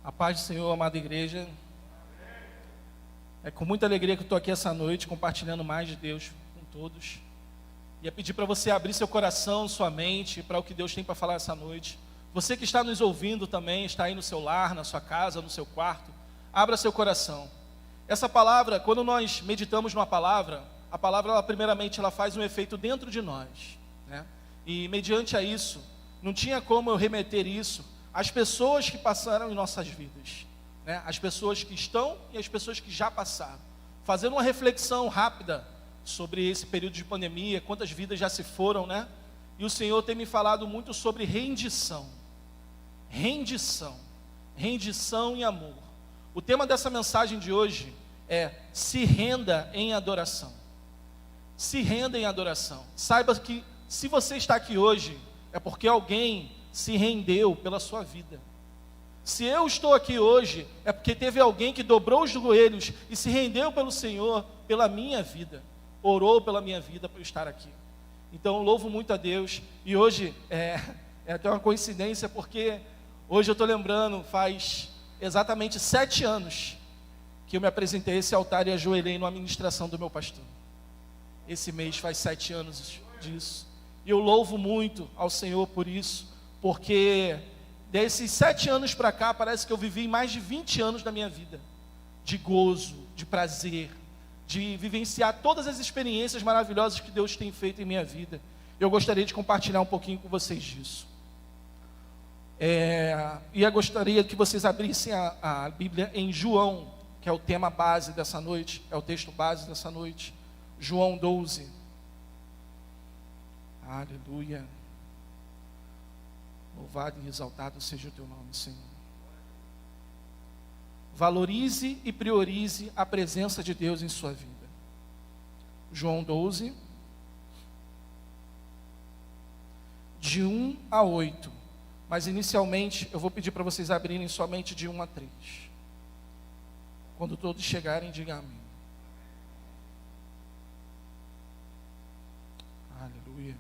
A paz do Senhor, amada igreja. É com muita alegria que eu estou aqui essa noite, compartilhando mais de Deus com todos. Ia pedir para você abrir seu coração, sua mente, para o que Deus tem para falar essa noite. Você que está nos ouvindo também, está aí no seu lar, na sua casa, no seu quarto, abra seu coração. Essa palavra, quando nós meditamos numa palavra, a palavra, ela, primeiramente, ela faz um efeito dentro de nós, né? E mediante a isso, não tinha como eu remeter isso às pessoas que passaram em nossas vidas, né? As pessoas que estão e as pessoas que já passaram. Fazendo uma reflexão rápida sobre esse período de pandemia, quantas vidas já se foram, né? E o Senhor tem me falado muito sobre rendição. Rendição e amor. O tema dessa mensagem de hoje é: se renda em adoração. Se renda em adoração. Saiba que se você está aqui hoje, é porque alguém se rendeu pela sua vida. Se eu estou aqui hoje, é porque teve alguém que dobrou os joelhos e se rendeu pelo Senhor, pela minha vida. Orou pela minha vida para eu estar aqui. Então eu louvo muito a Deus. E hoje é até uma coincidência, porque hoje eu estou lembrando, faz exatamente 7 anos que eu me apresentei a esse altar e ajoelhei numa ministração do meu pastor. Esse mês faz 7 anos disso. E eu louvo muito ao Senhor por isso, porque desses 7 anos para cá, parece que eu vivi mais de 20 anos da minha vida, de gozo, de prazer, de vivenciar todas as experiências maravilhosas que Deus tem feito em minha vida. Eu gostaria de compartilhar um pouquinho com vocês disso. E eu gostaria que vocês abrissem a Bíblia em João, que é o tema base dessa noite, é o texto base dessa noite. João 12. Aleluia. Louvado e exaltado seja o teu nome, Senhor. Valorize e priorize a presença de Deus em sua vida. João 12, de 1 a 8. Mas inicialmente eu vou pedir para vocês abrirem somente de 1 a 3. Quando todos chegarem, diga amém. Aleluia.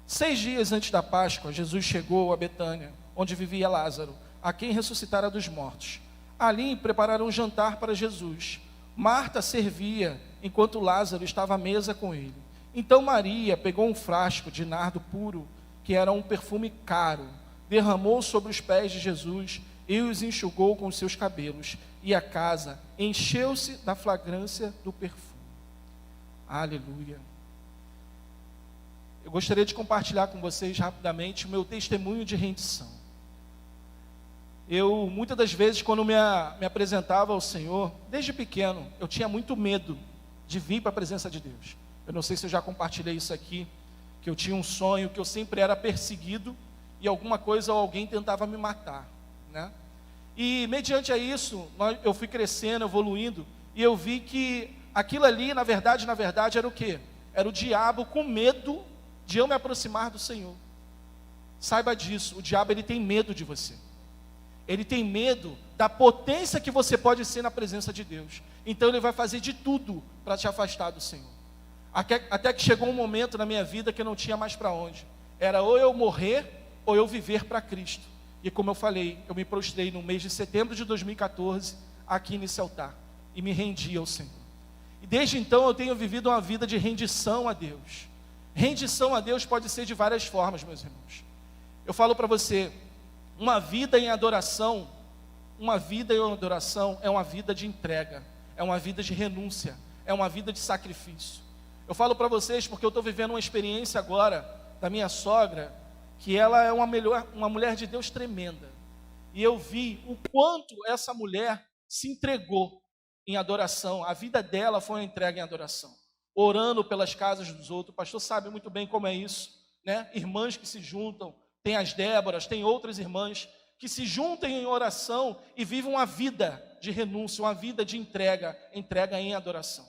6 dias antes da Páscoa, Jesus chegou a Betânia, onde vivia Lázaro, a quem ressuscitara dos mortos. Ali prepararam um jantar para Jesus. Marta servia, enquanto Lázaro estava à mesa com ele. Então Maria pegou um frasco de nardo puro, que era um perfume caro, derramou sobre os pés de Jesus e os enxugou com os seus cabelos, e a casa encheu-se da fragrância do perfume. Aleluia. Eu gostaria de compartilhar com vocês rapidamente o meu testemunho de rendição. Eu, muitas das vezes, quando me apresentava ao Senhor, desde pequeno, eu tinha muito medo de vir para a presença de Deus. Eu não sei se eu já compartilhei isso aqui, que eu tinha um sonho, que eu sempre era perseguido, e alguma coisa ou alguém tentava me matar, né? E mediante a isso, eu fui crescendo, evoluindo, e eu vi que aquilo ali, na verdade, era o quê? Era o diabo com medo de eu me aproximar do Senhor. Saiba disso, o diabo, ele tem medo de você. Ele tem medo da potência que você pode ser na presença de Deus. Então ele vai fazer de tudo para te afastar do Senhor. Até que chegou um momento na minha vida que eu não tinha mais para onde. Era ou eu morrer ou eu viver para Cristo. E como eu falei, eu me prostrei no mês de setembro de 2014 aqui nesse altar e me rendi ao Senhor. E desde então eu tenho vivido uma vida de rendição a Deus. Rendição a Deus pode ser de várias formas, meus irmãos. Eu falo para você, uma vida em adoração é uma vida de entrega, é uma vida de renúncia, é uma vida de sacrifício. Eu falo para vocês porque eu estou vivendo uma experiência agora da minha sogra, que ela é uma mulher de Deus tremenda. E eu vi o quanto essa mulher se entregou em adoração. A vida dela foi uma entrega em adoração, orando pelas casas dos outros. O pastor sabe muito bem como é isso, né? Irmãs que se juntam, tem as Déboras, tem outras irmãs que se juntam em oração e vivem uma vida de renúncia, uma vida de entrega em adoração.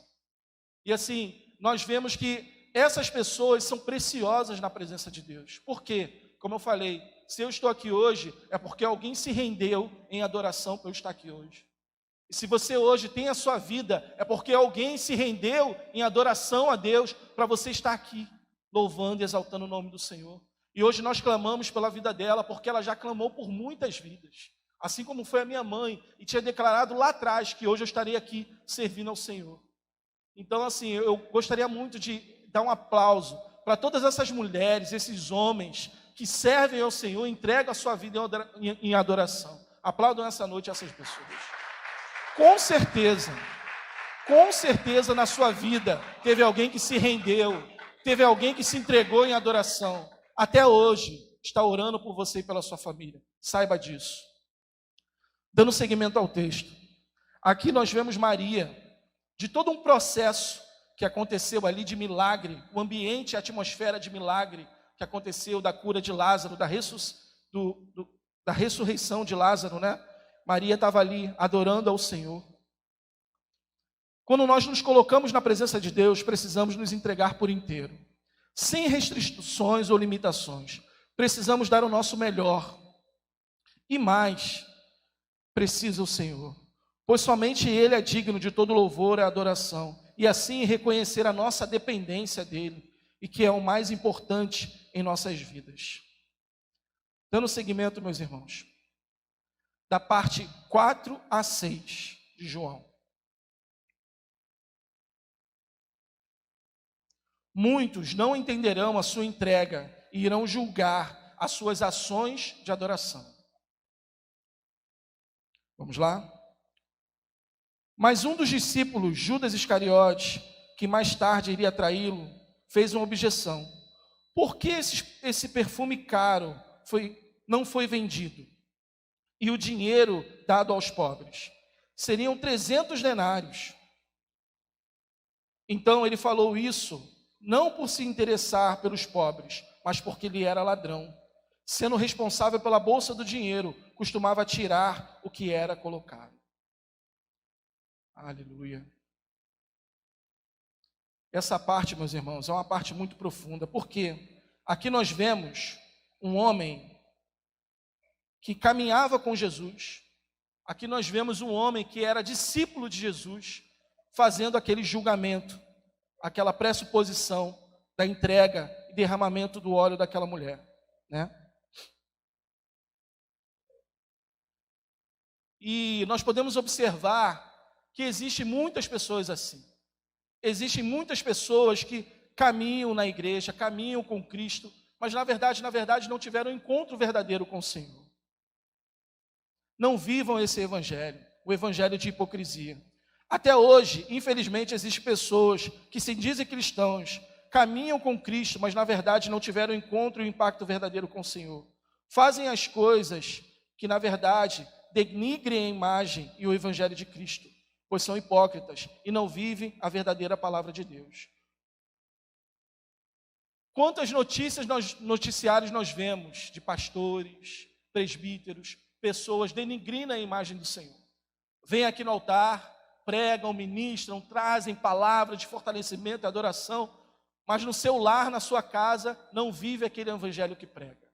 E assim, nós vemos que essas pessoas são preciosas na presença de Deus. Por quê? Como eu falei, se eu estou aqui hoje, é porque alguém se rendeu em adoração para eu estar aqui hoje. E se você hoje tem a sua vida, é porque alguém se rendeu em adoração a Deus para você estar aqui, louvando e exaltando o nome do Senhor. E hoje nós clamamos pela vida dela, porque ela já clamou por muitas vidas. Assim como foi a minha mãe, e tinha declarado lá atrás que hoje eu estaria aqui servindo ao Senhor. Então, assim, eu gostaria muito de dar um aplauso para todas essas mulheres, esses homens que servem ao Senhor, entregam a sua vida em adoração. Aplaudam essa noite essas pessoas. Com certeza na sua vida teve alguém que se rendeu, teve alguém que se entregou em adoração. Até hoje está orando por você e pela sua família. Saiba disso. Dando seguimento ao texto. Aqui nós vemos Maria, de todo um processo que aconteceu ali de milagre, o ambiente, a atmosfera de milagre que aconteceu da cura de Lázaro, da ressurreição de Lázaro, né? Maria estava ali adorando ao Senhor. Quando nós nos colocamos na presença de Deus, precisamos nos entregar por inteiro, sem restrições ou limitações. Precisamos dar o nosso melhor. E mais, precisa o Senhor, pois somente Ele é digno de todo louvor e adoração, e assim reconhecer a nossa dependência dEle, e que é o mais importante em nossas vidas. Dando seguimento, meus irmãos, da parte 4 a 6 de João. Muitos não entenderão a sua entrega e irão julgar as suas ações de adoração. Vamos lá? Mas um dos discípulos, Judas Iscariotes, que mais tarde iria traí-lo, fez uma objeção. Por que esse perfume caro não foi vendido? E o dinheiro dado aos pobres? Seriam 300 denários. Então ele falou isso, não por se interessar pelos pobres, mas porque ele era ladrão. Sendo responsável pela bolsa do dinheiro, costumava tirar o que era colocado. Aleluia. Essa parte, meus irmãos, é uma parte muito profunda, porque aqui nós vemos um homem que caminhava com Jesus, aqui nós vemos um homem que era discípulo de Jesus, fazendo aquele julgamento, aquela pressuposição da entrega e derramamento do óleo daquela mulher, né? E nós podemos observar que existem muitas pessoas assim. Existem muitas pessoas que caminham na igreja, caminham com Cristo, mas na verdade não tiveram um encontro verdadeiro com o Senhor. Não vivam esse evangelho, o evangelho de hipocrisia. Até hoje, infelizmente, existem pessoas que se dizem cristãos, caminham com Cristo, mas na verdade não tiveram um encontro e um impacto verdadeiro com o Senhor. Fazem as coisas que na verdade denigrem a imagem e o evangelho de Cristo, pois são hipócritas e não vivem a verdadeira palavra de Deus. Quantas noticiários nós vemos de pastores, presbíteros, pessoas denigrindo a imagem do Senhor. Vêm aqui no altar, pregam, ministram, trazem palavra de fortalecimento e adoração, mas no seu lar, na sua casa, não vive aquele evangelho que prega.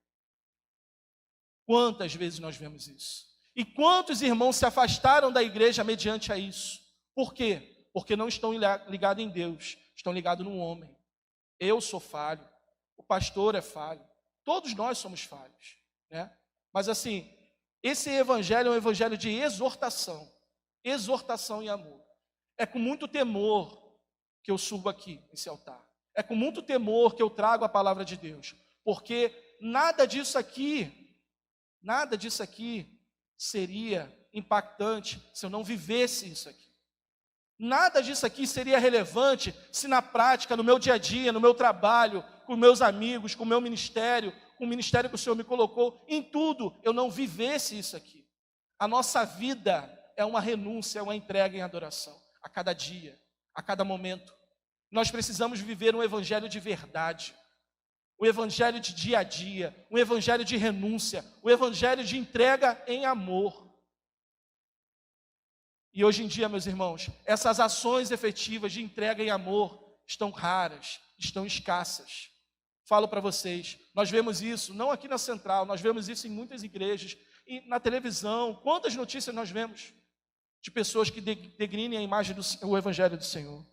Quantas vezes nós vemos isso? E quantos irmãos se afastaram da igreja mediante a isso? Por quê? Porque não estão ligados em Deus, estão ligados no homem. Eu sou falho, o pastor é falho, todos nós somos falhos, né? Mas assim, esse evangelho é um evangelho de exortação e amor. É com muito temor que eu subo aqui nesse altar. É com muito temor que eu trago a palavra de Deus, porque nada disso aqui seria impactante se eu não vivesse isso aqui. Nada disso aqui seria relevante se na prática, no meu dia a dia, no meu trabalho, com meus amigos, com o meu ministério, com o ministério que o Senhor me colocou, em tudo eu não vivesse isso aqui. A nossa vida é uma renúncia, é uma entrega em adoração, a cada dia, a cada momento. Nós precisamos viver um evangelho de verdade, um evangelho de dia a dia, um evangelho de renúncia, um evangelho de entrega em amor. E hoje em dia, meus irmãos, essas ações efetivas de entrega em amor estão raras, estão escassas. Falo para vocês, nós vemos isso, não aqui na Central, nós vemos isso em muitas igrejas, e na televisão. Quantas notícias nós vemos de pessoas que degrinem a imagem do evangelho do Senhor?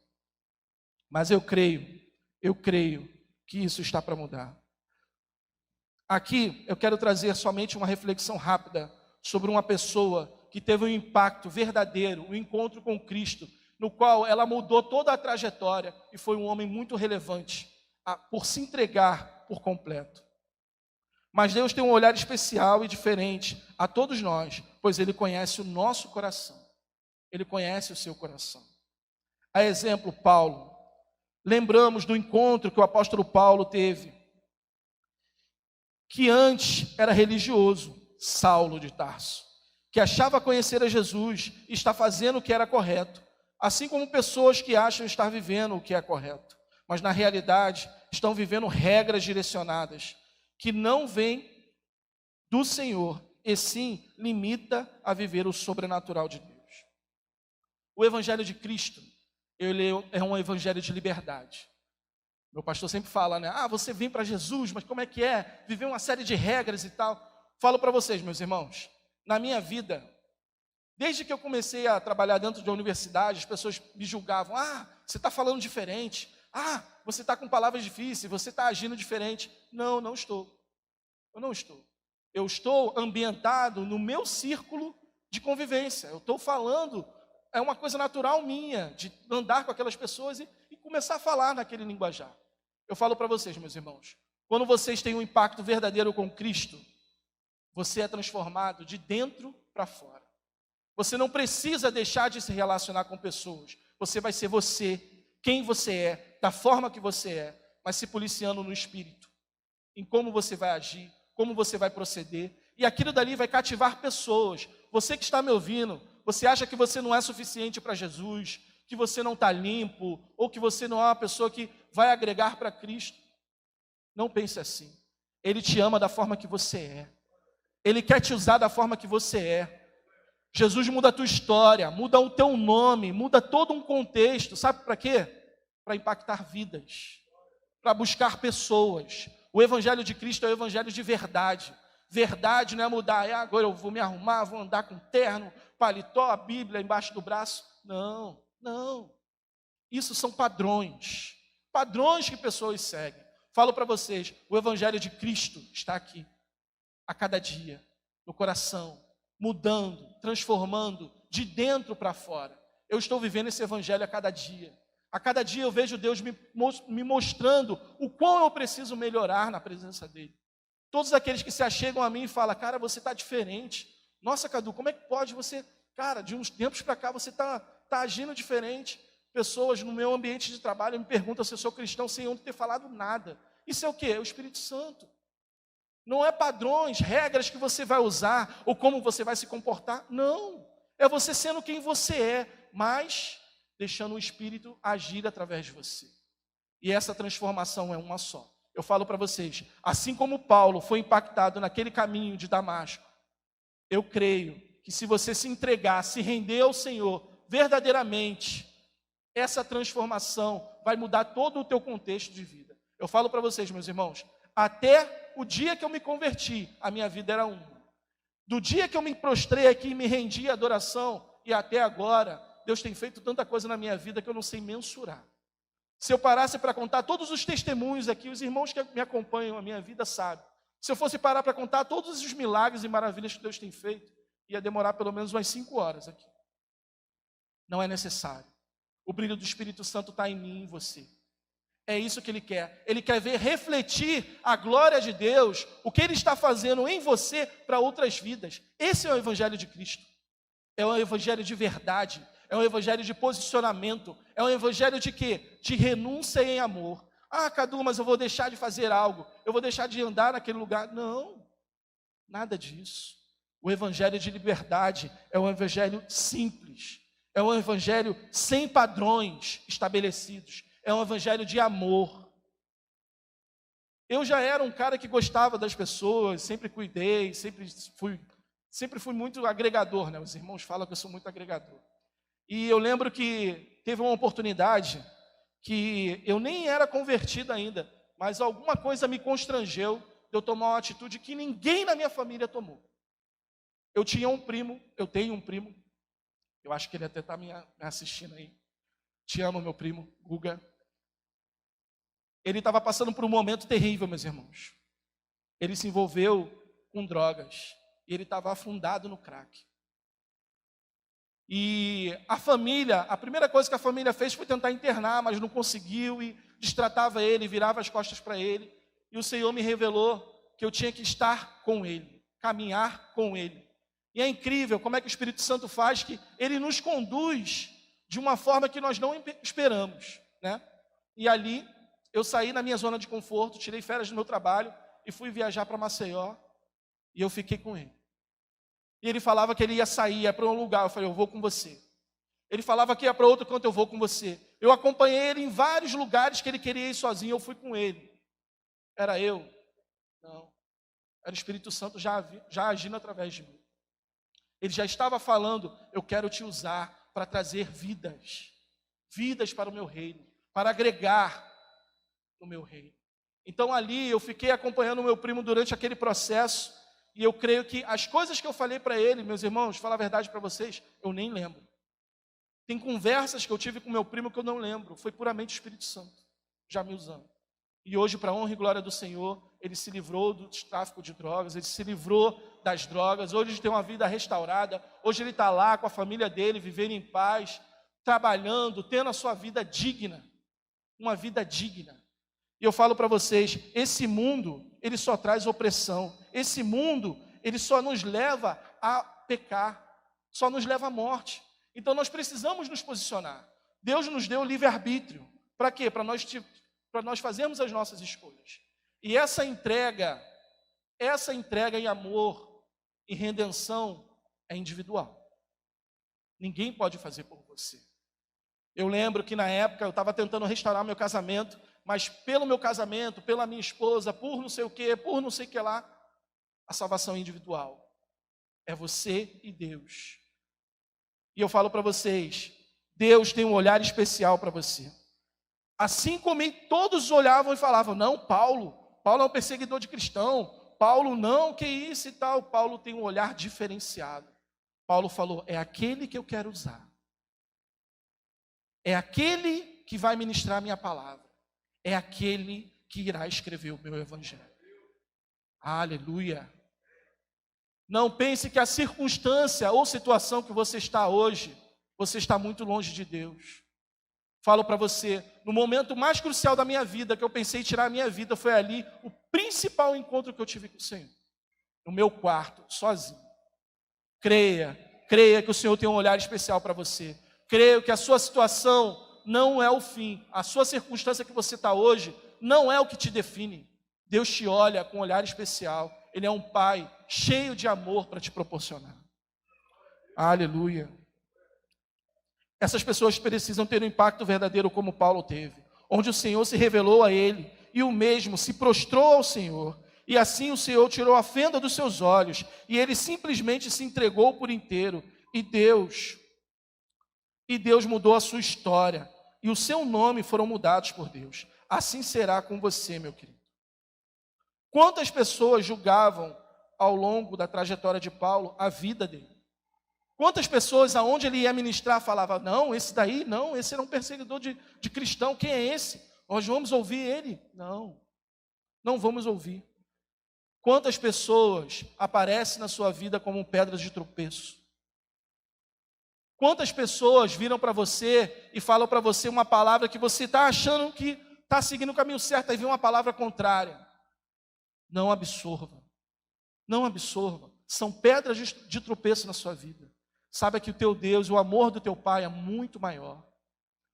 Mas eu creio que isso está para mudar. Aqui eu quero trazer somente uma reflexão rápida sobre uma pessoa que teve um impacto verdadeiro, um encontro com Cristo, no qual ela mudou toda a trajetória e foi um homem muito relevante por se entregar por completo. Mas Deus tem um olhar especial e diferente a todos nós, pois Ele conhece o nosso coração. Ele conhece o seu coração. A exemplo, Paulo. Lembramos do encontro que o apóstolo Paulo teve, que antes era religioso, Saulo de Tarso, que achava conhecer a Jesus e está fazendo o que era correto, assim como pessoas que acham estar vivendo o que é correto, mas na realidade estão vivendo regras direcionadas, que não vêm do Senhor, e sim limita a viver o sobrenatural de Deus. O Evangelho de Cristo, ele é um evangelho de liberdade. Meu pastor sempre fala, né? Você vem para Jesus, mas como é que é? Viver uma série de regras e tal. Falo para vocês, meus irmãos, na minha vida, desde que eu comecei a trabalhar dentro de uma universidade, as pessoas me julgavam. Você está falando diferente. Você está com palavras difíceis, você está agindo diferente. Não, não estou. Eu não estou. Eu estou ambientado no meu círculo de convivência. Eu estou falando, é uma coisa natural minha, de andar com aquelas pessoas e começar a falar naquele linguajar. Eu falo para vocês, meus irmãos, quando vocês têm um impacto verdadeiro com Cristo, você é transformado de dentro para fora. Você não precisa deixar de se relacionar com pessoas. Você vai ser você, quem você é, da forma que você é, mas se policiando no espírito, em como você vai agir, como você vai proceder, e aquilo dali vai cativar pessoas. Você que está me ouvindo, você acha que você não é suficiente para Jesus, que você não está limpo, ou que você não é uma pessoa que vai agregar para Cristo? Não pense assim. Ele te ama da forma que você é. Ele quer te usar da forma que você é. Jesus muda a tua história, muda o teu nome, muda todo um contexto. Sabe para quê? Para impactar vidas, para buscar pessoas. O Evangelho de Cristo é o Evangelho de verdade. Verdade não é mudar, agora eu vou me arrumar, vou andar com terno, paletó, a Bíblia embaixo do braço. Não, não. Isso são padrões. Padrões que pessoas seguem. Falo para vocês, o Evangelho de Cristo está aqui, a cada dia, no coração, mudando, transformando, de dentro para fora. Eu estou vivendo esse Evangelho a cada dia. A cada dia eu vejo Deus me mostrando o quão eu preciso melhorar na presença dEle. Todos aqueles que se achegam a mim e falam, cara, você está diferente. Nossa, Cadu, como é que pode você... Cara, de uns tempos para cá você está agindo diferente. Pessoas no meu ambiente de trabalho me perguntam se eu sou cristão sem eu não ter falado nada. Isso é o quê? É o Espírito Santo. Não é padrões, regras que você vai usar ou como você vai se comportar. Não. É você sendo quem você é, mas deixando o Espírito agir através de você. E essa transformação é uma só. Eu falo para vocês, assim como Paulo foi impactado naquele caminho de Damasco, eu creio que se você se entregar, se render ao Senhor verdadeiramente, essa transformação vai mudar todo o teu contexto de vida. Eu falo para vocês, meus irmãos, até o dia que eu me converti, a minha vida era uma. Do dia que eu me prostrei aqui e me rendi à adoração, e até agora, Deus tem feito tanta coisa na minha vida que eu não sei mensurar. Se eu parasse para contar todos os testemunhos aqui, os irmãos que me acompanham a minha vida sabem. Se eu fosse parar para contar todos os milagres e maravilhas que Deus tem feito, ia demorar pelo menos umas 5 horas aqui. Não é necessário. O brilho do Espírito Santo está em mim e em você. É isso que Ele quer. Ele quer ver refletir a glória de Deus, o que Ele está fazendo em você para outras vidas. Esse é o Evangelho de Cristo. É um Evangelho de verdade. É um Evangelho de posicionamento. É um Evangelho de quê? De renúncia em amor. Cadu, mas eu vou deixar de fazer algo. Eu vou deixar de andar naquele lugar. Não, nada disso. O Evangelho de liberdade é um Evangelho simples. É um Evangelho sem padrões estabelecidos. É um Evangelho de amor. Eu já era um cara que gostava das pessoas, sempre cuidei, sempre fui muito agregador, né? Os irmãos falam que eu sou muito agregador. E eu lembro que teve uma oportunidade que eu nem era convertido ainda, mas alguma coisa me constrangeu de eu tomar uma atitude que ninguém na minha família tomou. Eu tenho um primo, eu acho que ele até está me assistindo aí. Te amo, meu primo, Guga. Ele estava passando por um momento terrível, meus irmãos. ele se envolveu com drogas. E ele estava afundado no crack. E a família, a primeira coisa que a família fez foi tentar internar, mas não conseguiu, e destratava ele, virava as costas para ele. E o Senhor me revelou que eu tinha que estar com ele, caminhar com ele. E é incrível como é que o Espírito Santo faz, que ele nos conduz de uma forma que nós não esperamos, né? E ali, eu saí na minha zona de conforto, tirei férias do meu trabalho e fui viajar para Maceió, e eu fiquei com ele. E ele falava que ele ia sair, ia para um lugar, eu falei, eu vou com você. Ele falava que ia para outro canto, eu vou com você. Eu acompanhei ele em vários lugares que ele queria ir sozinho, eu fui com ele. Era eu? Não. Era o Espírito Santo já agindo através de mim. Ele já estava falando, eu quero te usar para trazer vidas para o meu reino, para agregar no meu reino. Então ali eu fiquei acompanhando o meu primo durante aquele processo, e eu creio que as coisas que eu falei para ele, meus irmãos, falar a verdade para vocês, eu nem lembro. Tem conversas que eu tive com meu primo que eu não lembro, foi puramente o Espírito Santo, já me usando. E hoje, para a honra e glória do Senhor, ele se livrou do tráfico de drogas, ele se livrou das drogas, hoje ele tem uma vida restaurada, hoje ele está lá com a família dele, vivendo em paz, trabalhando, tendo a sua vida digna, uma vida digna. E eu falo para vocês, esse mundo, ele só traz opressão, esse mundo, ele só nos leva a pecar, só nos leva à morte. Então nós precisamos nos posicionar. Deus nos deu livre-arbítrio, para quê? Para nós fazermos as nossas escolhas. E essa entrega em amor, em redenção, é individual. Ninguém pode fazer por você. Eu lembro que na época eu estava tentando restaurar meu casamento, mas pelo meu casamento, pela minha esposa, por não sei o que, por não sei o que lá, a salvação é individual. É você e Deus. E eu falo para vocês, Deus tem um olhar especial para você. Assim como todos olhavam e falavam, não, Paulo é um perseguidor de cristão, Paulo não, que isso e tal. Paulo tem um olhar diferenciado. Paulo falou, é aquele que eu quero usar. É aquele que vai ministrar a minha palavra. É aquele que irá escrever o meu evangelho. Aleluia. Não pense que a circunstância ou situação que você está hoje, você está muito longe de Deus. Falo para você, no momento mais crucial da minha vida, que eu pensei em tirar a minha vida, foi ali o principal encontro que eu tive com o Senhor. No meu quarto, sozinho. Creia que o Senhor tem um olhar especial para você. Creio que a sua situação não é o fim. A sua circunstância que você está hoje não é o que te define. Deus te olha com um olhar especial. Ele é um Pai cheio de amor para te proporcionar. Aleluia. Essas pessoas precisam ter um impacto verdadeiro como Paulo teve, onde o Senhor se revelou a ele e o mesmo se prostrou ao Senhor. E assim o Senhor tirou a fenda dos seus olhos e ele simplesmente se entregou por inteiro. E Deus mudou a sua história e o seu nome foram mudados por Deus. Assim será com você, meu querido. Quantas pessoas julgavam ao longo da trajetória de Paulo a vida dele? Quantas pessoas, aonde ele ia ministrar, falavam, não, esse daí, não, esse era um perseguidor de cristão, quem é esse? Nós vamos ouvir ele? Não vamos ouvir. Quantas pessoas aparecem na sua vida como pedras de tropeço? Quantas pessoas viram para você e falam para você uma palavra que você está achando que está seguindo o caminho certo, aí vem uma palavra contrária? Não absorva. Não absorva. São pedras de tropeço na sua vida. Saiba que o teu Deus, o amor do teu Pai é muito maior.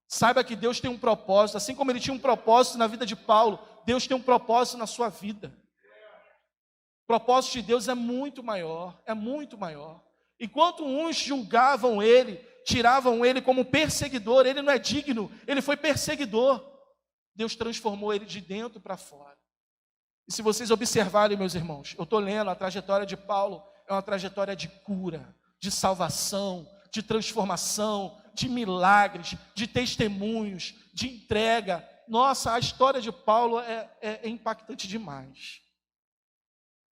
Saiba que Deus tem um propósito, assim como Ele tinha um propósito na vida de Paulo, Deus tem um propósito na sua vida. O propósito de Deus é muito maior, é muito maior. Enquanto uns julgavam Ele, tiravam Ele como perseguidor, Ele não é digno, Ele foi perseguidor. Deus transformou Ele de dentro para fora. E se vocês observarem, meus irmãos, eu estou lendo a trajetória de Paulo, é uma trajetória de cura, de salvação, de transformação, de milagres, de testemunhos, de entrega. Nossa, a história de Paulo é impactante demais.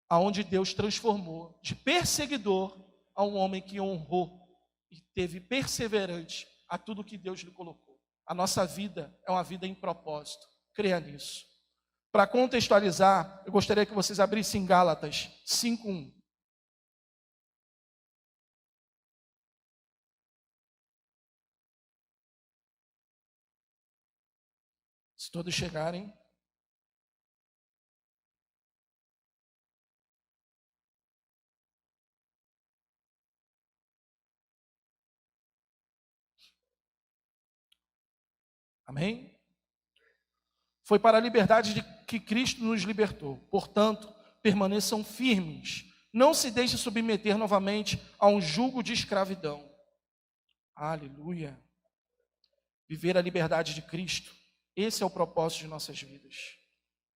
Aonde Deus transformou de perseguidor a um homem que honrou e teve perseverante a tudo que Deus lhe colocou. A nossa vida é uma vida em propósito. Creia nisso. Para contextualizar, eu gostaria que vocês abrissem Gálatas 5:1. Se todos chegarem. Amém? Foi para a liberdade de que Cristo nos libertou. Portanto, permaneçam firmes. Não se deixe submeter novamente a um jugo de escravidão. Aleluia. Viver a liberdade de Cristo. Esse é o propósito de nossas vidas.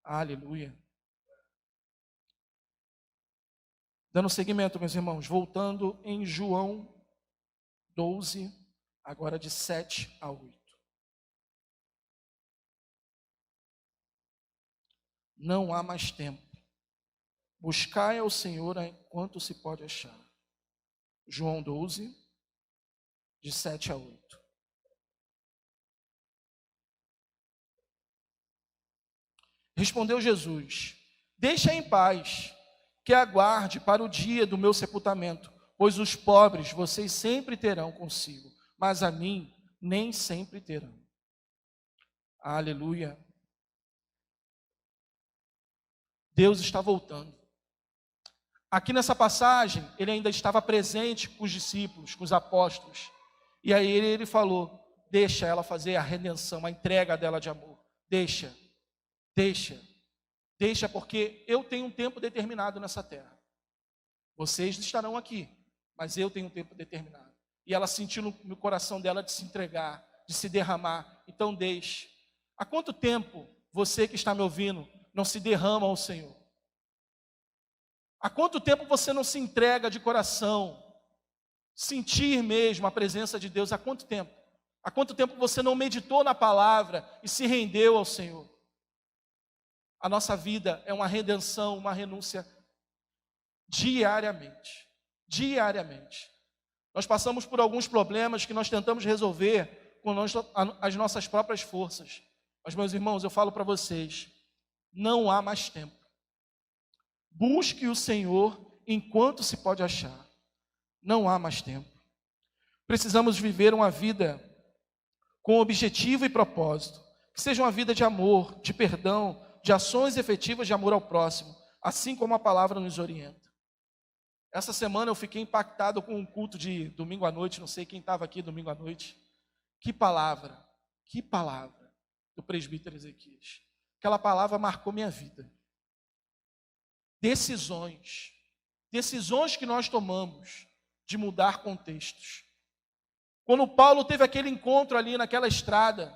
Aleluia. Dando seguimento, meus irmãos, voltando em João 12, agora de 7 a 8. Não há mais tempo. Buscai ao Senhor enquanto se pode achar. João 12, de 7 a 8. Respondeu Jesus: deixa em paz, que aguarde para o dia do meu sepultamento, pois os pobres vocês sempre terão consigo, mas a mim nem sempre terão. Aleluia. Deus está voltando. Aqui nessa passagem, ele ainda estava presente com os discípulos, com os apóstolos. E aí ele falou: deixa ela fazer a redenção, a entrega dela de amor. Deixa, porque eu tenho um tempo determinado nessa terra. Vocês estarão aqui, mas eu tenho um tempo determinado. E ela sentiu no coração dela de se entregar, de se derramar. Então deixe. Há quanto tempo você que está me ouvindo não se derrama ao Senhor? Há quanto tempo você não se entrega de coração? Sentir mesmo a presença de Deus, há quanto tempo? Há quanto tempo você não meditou na palavra e se rendeu ao Senhor? A nossa vida é uma redenção, uma renúncia diariamente. Diariamente. Nós passamos por alguns problemas que nós tentamos resolver com as nossas próprias forças. Mas, meus irmãos, eu falo para vocês, não há mais tempo. Busque o Senhor enquanto se pode achar. Não há mais tempo. Precisamos viver uma vida com objetivo e propósito. Que seja uma vida de amor, de perdão, de ações efetivas de amor ao próximo, assim como a palavra nos orienta. Essa semana eu fiquei impactado com um culto de domingo à noite, não sei quem estava aqui domingo à noite. Que palavra do presbítero Ezequias. Aquela palavra marcou minha vida. Decisões que nós tomamos de mudar contextos. Quando Paulo teve aquele encontro ali naquela estrada,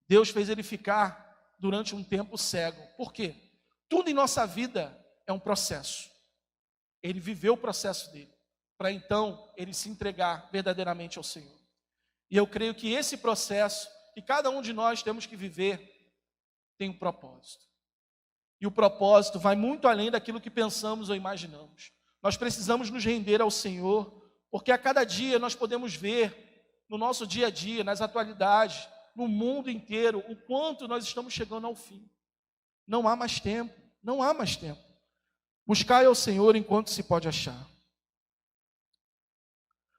Deus fez ele ficar durante um tempo cego. Por quê? Tudo em nossa vida é um processo. Ele viveu o processo dele, para então ele se entregar verdadeiramente ao Senhor. E eu creio que esse processo, que cada um de nós temos que viver, tem um propósito. E o propósito vai muito além daquilo que pensamos ou imaginamos. Nós precisamos nos render ao Senhor, porque a cada dia nós podemos ver, no nosso dia a dia, nas atualidades, no mundo inteiro, o quanto nós estamos chegando ao fim. Não há mais tempo, não há mais tempo. Buscai ao Senhor enquanto se pode achar.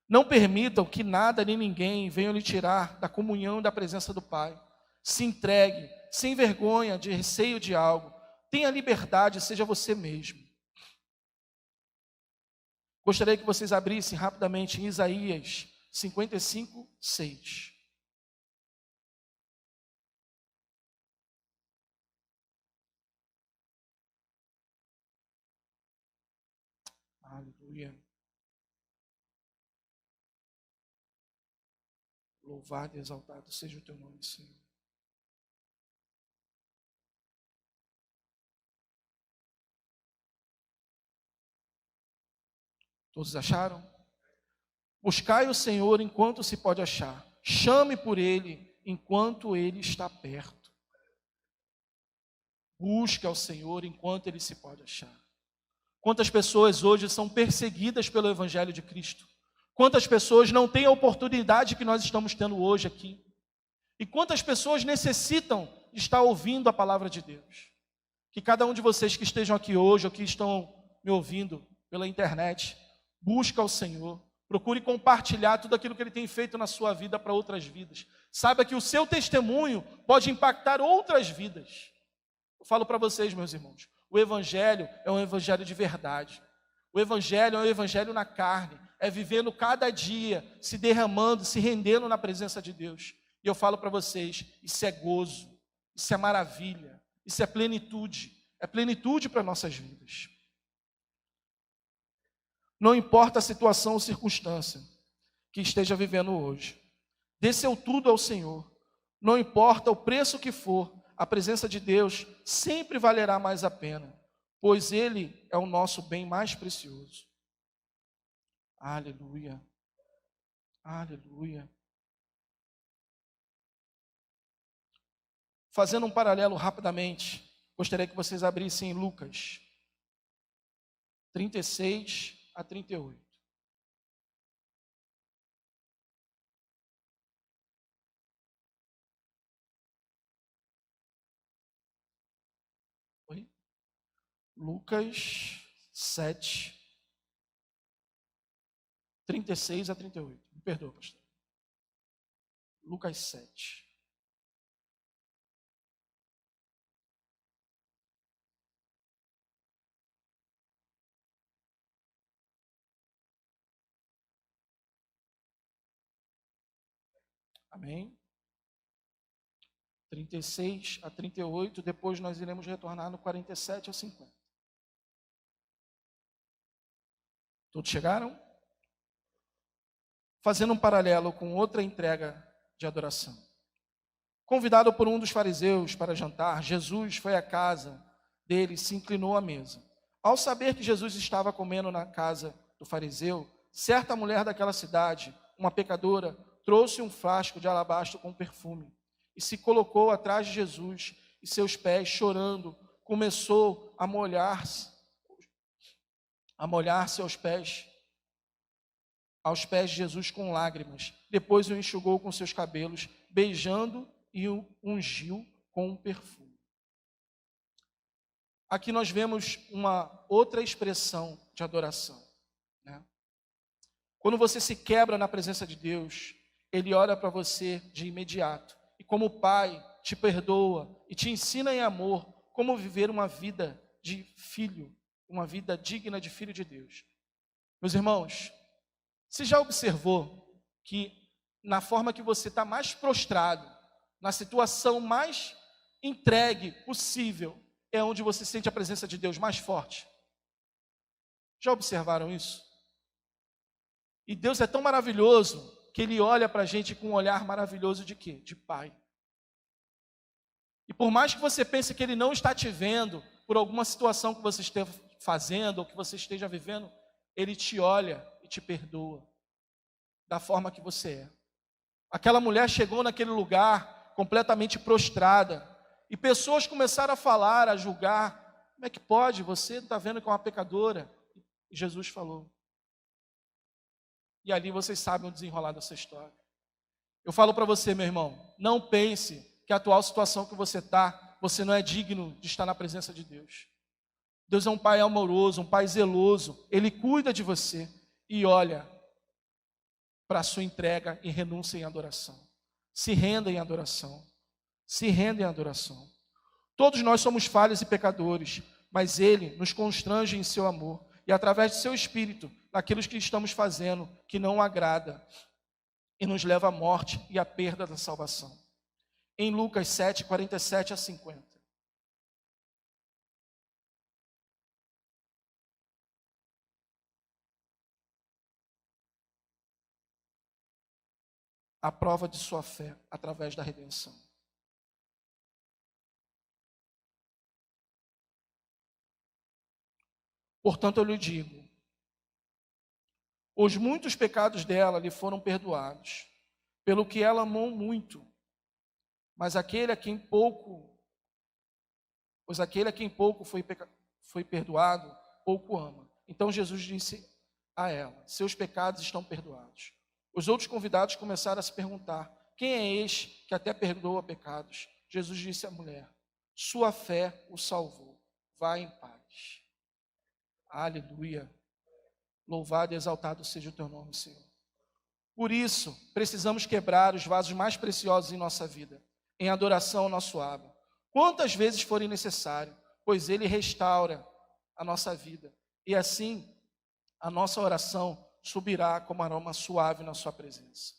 Não permitam que nada nem ninguém venham lhe tirar da comunhão e da presença do Pai. Se entregue, sem vergonha, de receio de algo. Tenha liberdade, seja você mesmo. Gostaria que vocês abrissem rapidamente em Isaías 55, 6. Aleluia. Louvado e exaltado seja o teu nome, Senhor. Todos acharam? Buscai o Senhor enquanto se pode achar. Chame por Ele enquanto Ele está perto. Busque ao Senhor enquanto Ele se pode achar. Quantas pessoas hoje são perseguidas pelo Evangelho de Cristo? Quantas pessoas não têm a oportunidade que nós estamos tendo hoje aqui? E quantas pessoas necessitam de estar ouvindo a palavra de Deus. Que cada um de vocês que estejam aqui hoje, ou que estão me ouvindo pela internet, busque ao Senhor, procure compartilhar tudo aquilo que Ele tem feito na sua vida para outras vidas. Saiba que o seu testemunho pode impactar outras vidas. Eu falo para vocês, meus irmãos, o Evangelho é um Evangelho de verdade. O Evangelho é um Evangelho na carne, é vivendo cada dia, se derramando, se rendendo na presença de Deus. E eu falo para vocês, isso é gozo, isso é maravilha, isso é plenitude para nossas vidas. Não importa a situação ou circunstância que esteja vivendo hoje, dê seu tudo ao Senhor. Não importa o preço que for, a presença de Deus sempre valerá mais a pena, pois Ele é o nosso bem mais precioso. Aleluia, aleluia. Fazendo um paralelo rapidamente, gostaria que vocês abrissem Lucas 36 a 38. Oi? Lucas 7, 36 a 38. Me perdoa, pastor. Lucas 7. Amém? 36 a 38, depois nós iremos retornar no 47 a 50. Todos chegaram? Fazendo um paralelo com outra entrega de adoração. Convidado por um dos fariseus para jantar, Jesus foi à casa dele e se inclinou à mesa. Ao saber que Jesus estava comendo na casa do fariseu, certa mulher daquela cidade, uma pecadora, trouxe um frasco de alabastro com perfume e se colocou atrás de Jesus e seus pés, chorando, começou a molhar-se aos pés de Jesus com lágrimas. Depois o enxugou com seus cabelos, beijando e o ungiu com um perfume. Aqui nós vemos uma outra expressão de adoração, né? Quando você se quebra na presença de Deus, Ele olha para você de imediato e, como Pai, te perdoa e te ensina em amor como viver uma vida de filho, uma vida digna de filho de Deus. Meus irmãos, você já observou que na forma que você está mais prostrado, na situação mais entregue possível, é onde você sente a presença de Deus mais forte? Já observaram isso? E Deus é tão maravilhoso que Ele olha para a gente com um olhar maravilhoso de quê? De Pai. E por mais que você pense que Ele não está te vendo por alguma situação que você esteja fazendo ou que você esteja vivendo, Ele te olha e te perdoa da forma que você é. Aquela mulher chegou naquele lugar completamente prostrada e pessoas começaram a falar, a julgar. Como é que pode? Você está vendo que é uma pecadora? E Jesus falou. E ali vocês sabem o desenrolar dessa história. Eu falo para você, meu irmão, não pense que a atual situação que você está, você não é digno de estar na presença de Deus. Deus é um Pai amoroso, um Pai zeloso. Ele cuida de você e olha para a sua entrega e renúncia em adoração. Se renda em adoração. Se renda em adoração. Todos nós somos falhos e pecadores, mas Ele nos constrange em seu amor e através de seu Espírito, naquilo que estamos fazendo que não o agrada e nos leva à morte e à perda da salvação. Em Lucas 7, 47 a 50. A prova de sua fé através da redenção. Portanto, eu lhe digo, os muitos pecados dela lhe foram perdoados, pelo que ela amou muito. Mas aquele a quem pouco foi perdoado, pouco ama. Então Jesus disse a ela, seus pecados estão perdoados. Os outros convidados começaram a se perguntar, quem é este que até perdoa pecados? Jesus disse à mulher: sua fé o salvou, vá em paz. Aleluia. Louvado e exaltado seja o teu nome, Senhor. Por isso, precisamos quebrar os vasos mais preciosos em nossa vida, em adoração ao nosso Abba, quantas vezes forem necessário, pois Ele restaura a nossa vida. E assim, a nossa oração subirá como aroma suave na sua presença.